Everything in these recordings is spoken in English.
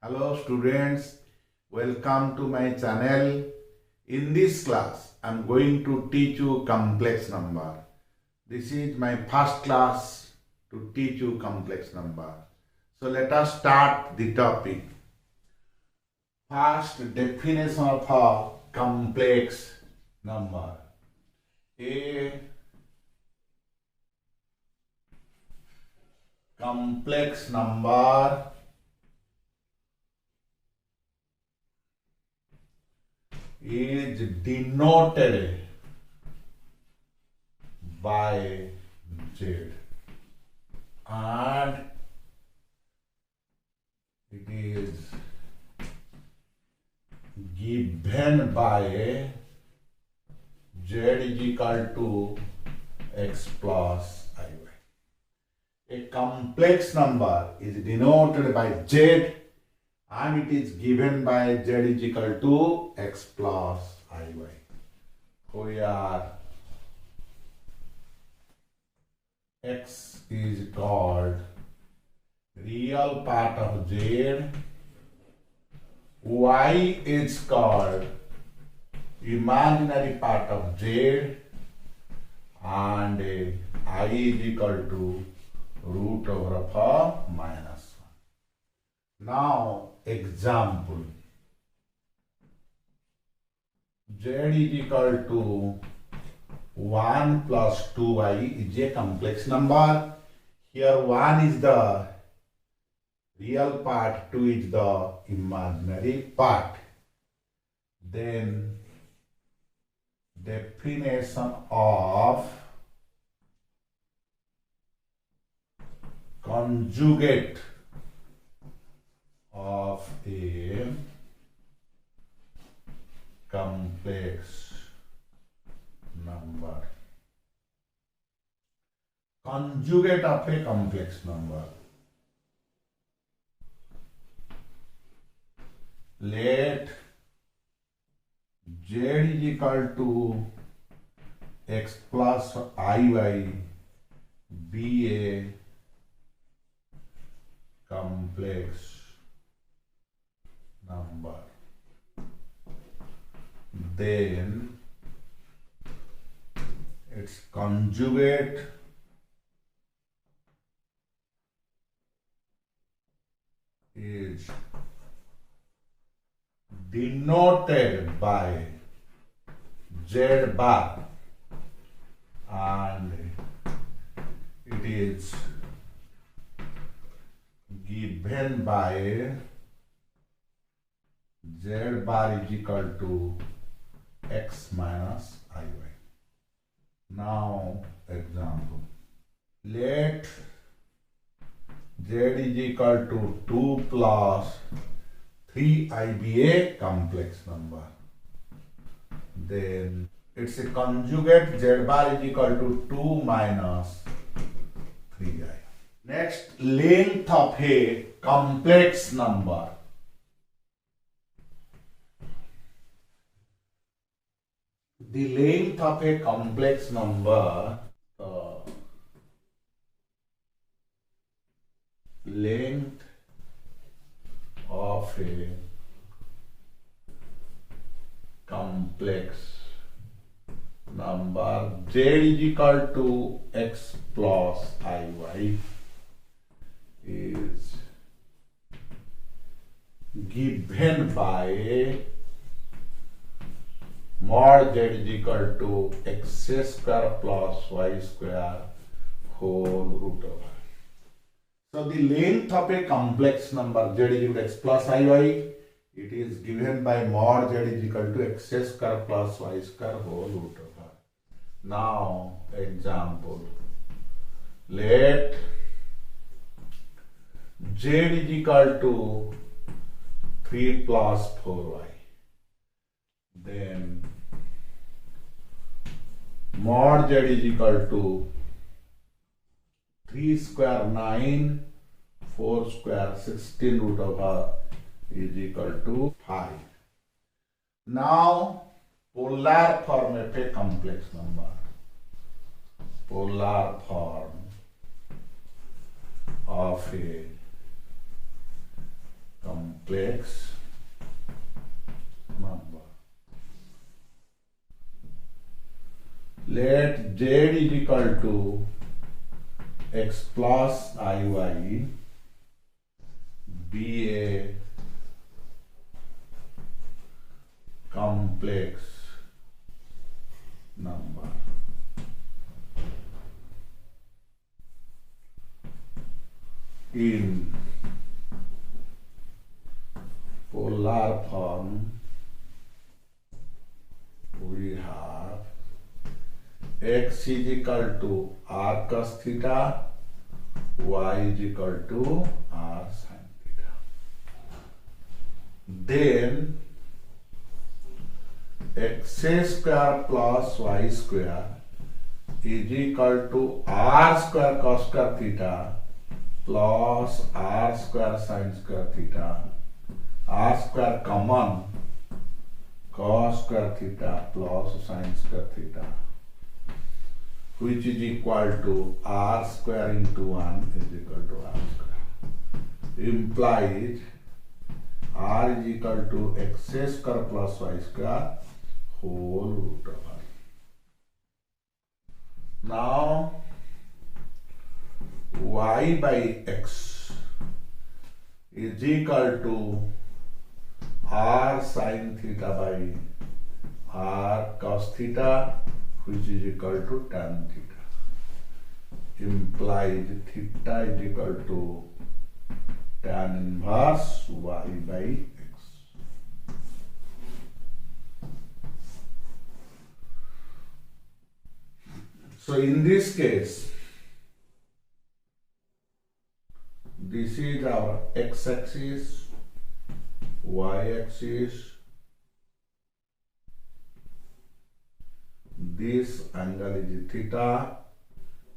Hello students, welcome to my channel. In this class, I am going to teach you complex number. This is my first class to teach you complex number. So let us start the topic. First definition of a complex number. A complex number is denoted by Z and it is given by Z is equal to x plus iy. A complex number is denoted by Z and it is given by Z is equal to x plus iy. Where x is called real part of Z, y is called imaginary part of Z, and I is equal to root over of minus 1. Now example, Z is equal to 1 plus 2y is a complex number. Here 1 is the real part, 2 is the imaginary part. Then definition of conjugate of a complex number. Conjugate of a complex number. Let Z is equal to x plus iy be a complex number. Then its conjugate is denoted by Z bar and it is given by Z bar is equal to x minus iy. Now example, let Z is equal to 2 plus 3i be a complex number. Then its a conjugate Z bar is equal to 2 minus 3i. Next, length of a complex number. The length of a complex number, length of a complex number Z is equal to x plus iy is given by mod Z is equal to x square plus y square whole root over. So the length of a complex number Z is equal to x plus iy, it is given by mod Z is equal to x square plus y square whole root over. Now example, let Z is equal to 3 plus 4y. Then mod Z is equal to 3 square 9, 4 square 16 root over is equal to 5. Now polar form of a complex number. Polar form of a complex complex number. Let z is equal to x plus iy be a complex number. In polar form, we have x is equal to r cos theta, y is equal to r sin theta. Then x square plus y square is equal to r square cos square theta plus r square sin square theta, r square common, cos square theta plus sin square theta, which is equal to r square into 1 is equal to r square. Implies r is equal to x square plus y square whole root over. Now y by x is equal to r sin theta by r cos theta, which is equal to tan theta. Implies theta is equal to tan inverse y by x. So in this case, this is our x-axis, y-axis, this angle is theta,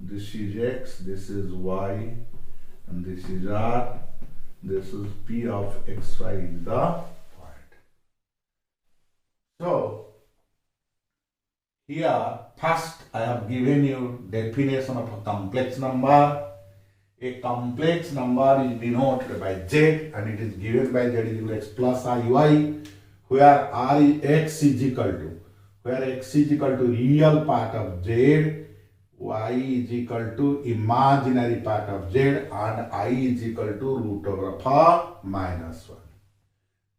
this is x, this is y, and this is r, this is p of xy in the point. So here first I have given you definition of a complex number. A complex number is denoted by z and it is given by z is equal to x plus iy, where r is x is equal to, where x is equal to real part of z, y is equal to imaginary part of z, and I is equal to root over of minus 1.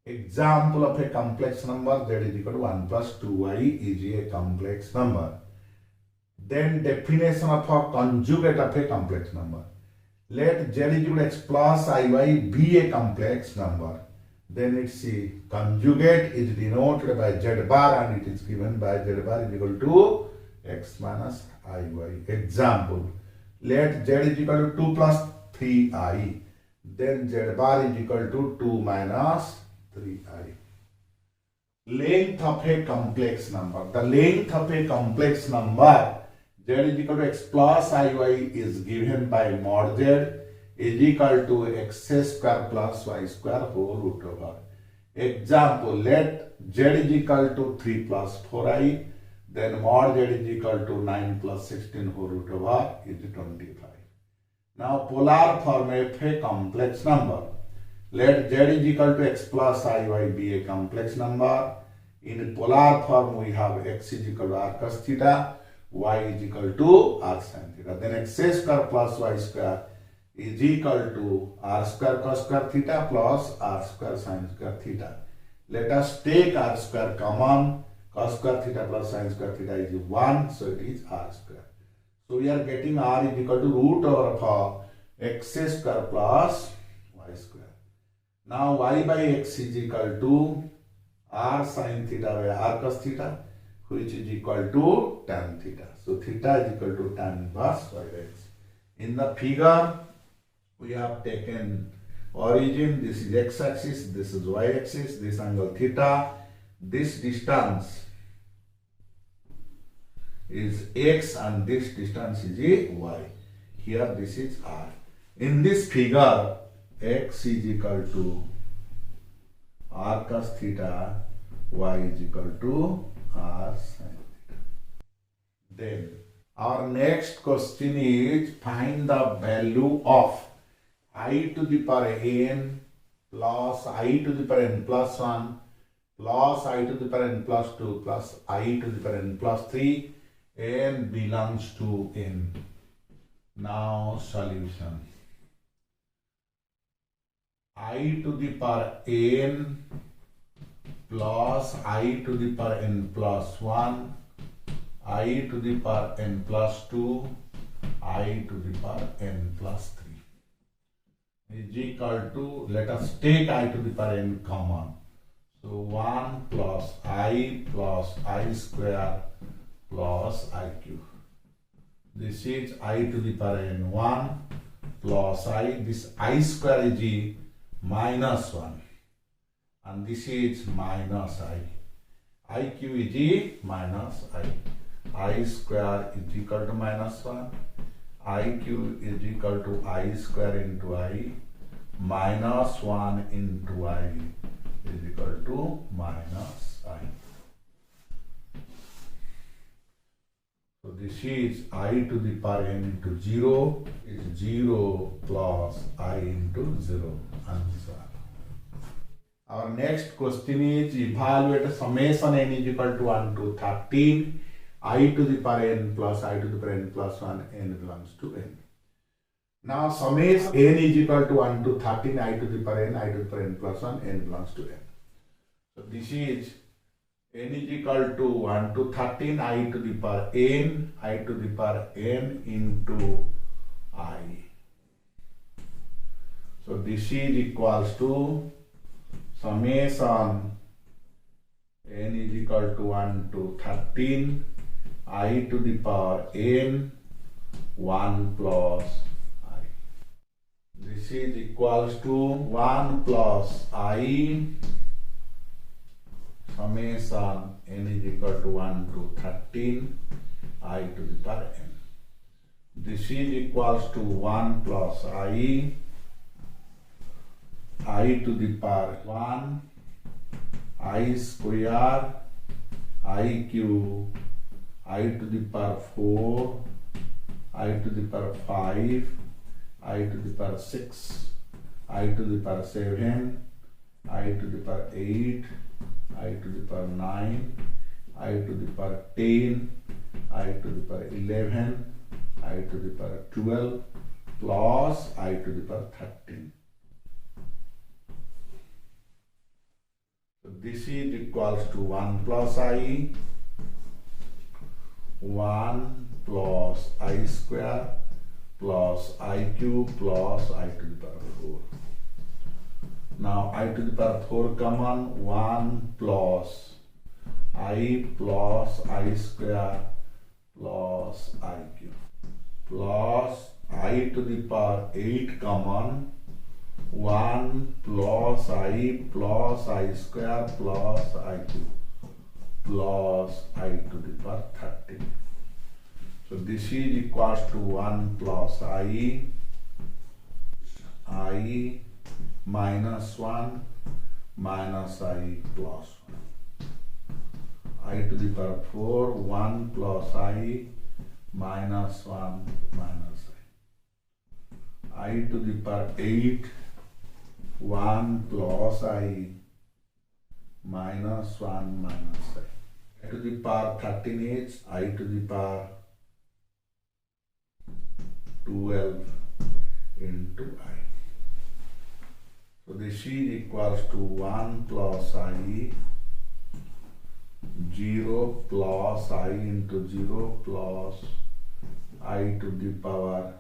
Example of a complex number, z is equal to 1 plus 2y is a complex number. Then definition of a conjugate of a complex number. Let z is equal to x plus iy be a complex number. Then its conjugate is denoted by z bar and it is given by z bar is equal to x minus iy. Example, let z is equal to 2 plus 3i. Then z bar is equal to 2 minus 3i. Length of a complex number. The length of a complex number z is equal to x plus iy is given by mod z is equal to x square plus y square whole root over. Example, let z is equal to 3 plus 4i, then mod z is equal to 9 plus 16 whole root over is 25. Now polar form of a complex number. Let z is equal to x plus iy be a complex number. In polar form we have x is equal to r cos theta, y is equal to r sin theta. Then x square plus y square is equal to r square cos square theta plus r square sin square theta. Let us take r square common. Cos square theta plus sin square theta is 1, so it is r square. So we are getting r is equal to root over of x square plus y square. Now y by x is equal to r sin theta by r cos theta, which is equal to tan theta. So theta is equal to tan inverse y by x. In the figure, we have taken origin, this is x-axis, this is y-axis, this angle theta, this distance is x and this distance is y. Here this is r. In this figure, x is equal to r cos theta, y is equal to r sin theta. Then our next question is find the value of I to the power n plus I to the power n plus 1 plus I to the power n plus 2 plus I to the power n plus 3, n belongs to n. Now solution. I to the power n plus I to the power n plus 1, I to the power n plus 2, I to the power n plus 3 is equal to, let us take I to the power n common. So 1 plus I square plus I cube. This is I to the power n 1 plus I, this I square is minus 1 and this is minus I cube is minus I square is equal to minus 1, I cube is equal to I square into I, minus 1 into I is equal to minus I. So this is I to the power n into 0 is 0 plus I into 0 answer. Our next question is evaluate summation n is equal to 1 to 13 I to the power n plus I to the power n plus 1, n belongs to n. Now summation n is equal to 1 to 13 I to the power n, I to the power n plus 1, n belongs to n. So this is n is equal to 1 to 13 I to the power n, I to the power n into I. So this is equals to summation n is equal to 1 to 13 I to the power n 1 plus I. This is equals to 1 plus I summation n is equal to 1 to 13 I to the power n. This is equals to 1 plus I to the power 1 I square I cube I to the power 4 I to the power 5 I to the power 6 I to the power 7 I to the power 8 I to the power 9 I to the power 10 I to the power 11 I to the power 12 plus I to the power 13. So this is equals to 1 plus I 1 plus I square plus I cube plus I to the power 4. Now I to the power 4 common, 1 plus I square plus I cube plus I to the power 8 common, 1 plus I square plus I cube plus I to the power 13. So this is equals to 1 plus I minus 1 minus I plus 1. I to the power 4, 1 plus I minus 1 minus I to the power 8, 1 plus I minus 1 minus I to the power 13 is I to the power 12 into I. So this is equals to 1 plus I 0 plus I into 0 plus I to the power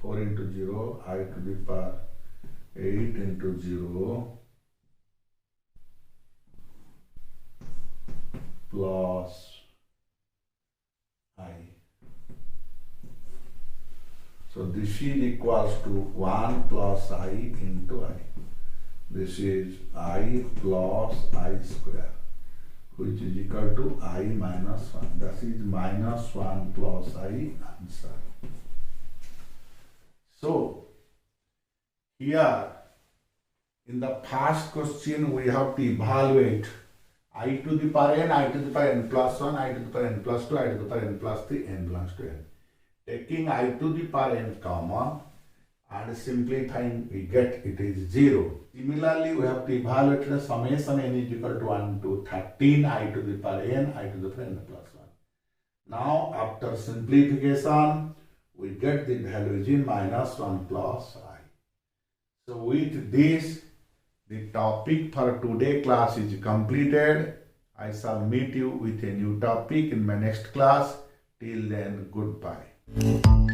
4 into 0 I to the power 8 into 0 plus I. So this is equals to 1 plus I into I. This is I plus I square, which is equal to I minus 1. That is minus 1 plus I answer. So here in the first question we have to evaluate I to the power n, I to the power n plus 1, I to the power n plus 2, I to the power n plus 3, n belongs to n. Taking I to the power n common, and simplifying we get it is 0. Similarly, we have to evaluate the summation n is equal to 1 to 13 I to the power n I to the power n plus 1. Now after simplification, we get the value is minus 1 plus I. So with this, the topic for today class is completed. I shall meet you with a new topic in my next class. Till then, goodbye.